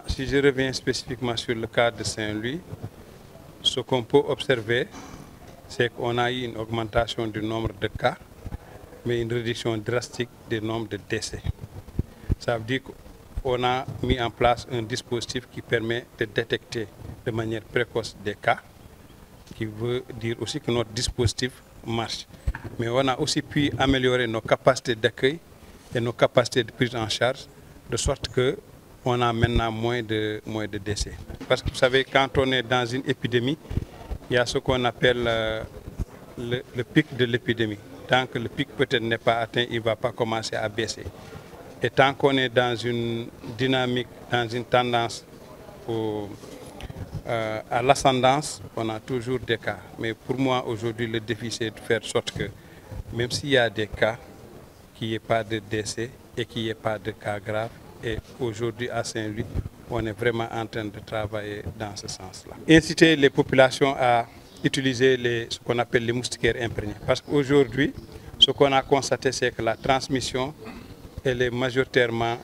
Si je reviens spécifiquement sur le cas de Saint-Louis, ce qu'on peut observer, c'est qu'on a eu une augmentation du nombre de cas, mais une réduction drastique du nombre de décès. Ça veut dire qu'on a mis en place un dispositif qui permet de détecter de manière précoce des cas, qui veut dire aussi que notre dispositif marche. Mais on a aussi pu améliorer nos capacités d'accueil et nos capacités de prise en charge, de sorte que on a maintenant moins de décès. Parce que vous savez, quand on est dans une épidémie, il y a ce qu'on appelle le pic de l'épidémie. Tant que le pic peut-être n'est pas atteint, il ne va pas commencer à baisser. Et tant qu'on est dans une dynamique, dans une tendance à l'ascendance, on a toujours des cas. Mais pour moi, aujourd'hui, le défi, c'est de faire en sorte que, même s'il y a des cas, qu'il n'y ait pas de décès et qu'il n'y ait pas de cas graves. Et aujourd'hui, à Saint-Louis, on est vraiment en train de travailler dans ce sens-là. Inciter les populations à utiliser ce qu'on appelle les moustiquaires imprégnés. Parce qu'aujourd'hui, ce qu'on a constaté, c'est que la transmission, elle est majoritairement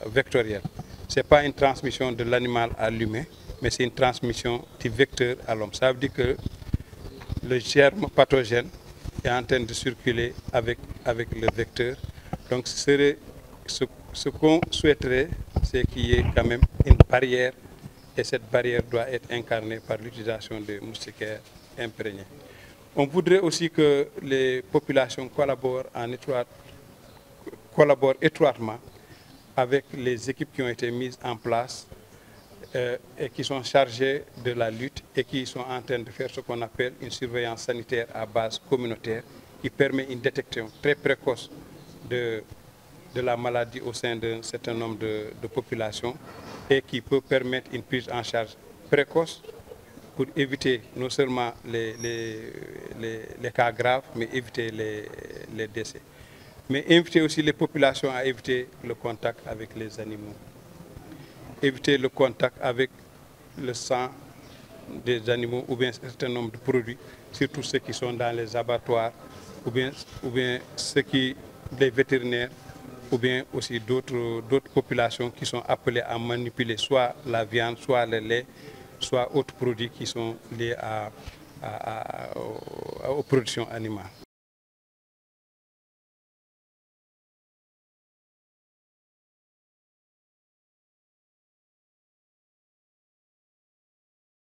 vectorielle. Ce n'est pas une transmission de l'animal à l'humain, mais c'est une transmission du vecteur à l'homme. Ça veut dire que le germe pathogène est en train de circuler avec le vecteur. Donc, ce qu'on souhaiterait, c'est qu'il y ait quand même une barrière, et cette barrière doit être incarnée par l'utilisation de moustiquaires imprégnés. On voudrait aussi que les populations collaborent étroitement avec les équipes qui ont été mises en place et qui sont chargées de la lutte et qui sont en train de faire ce qu'on appelle une surveillance sanitaire à base communautaire qui permet une détection très précoce de la maladie au sein d'un certain nombre de populations et qui peut permettre une prise en charge précoce pour éviter non seulement les cas graves, mais éviter les décès. Mais inviter aussi les populations à éviter le contact avec les animaux, éviter le contact avec le sang des animaux ou bien un certain nombre de produits, surtout ceux qui sont dans les abattoirs ou bien les vétérinaires, ou bien aussi d'autres populations qui sont appelées à manipuler soit la viande, soit le lait, soit autres produits qui sont liés aux productions animales.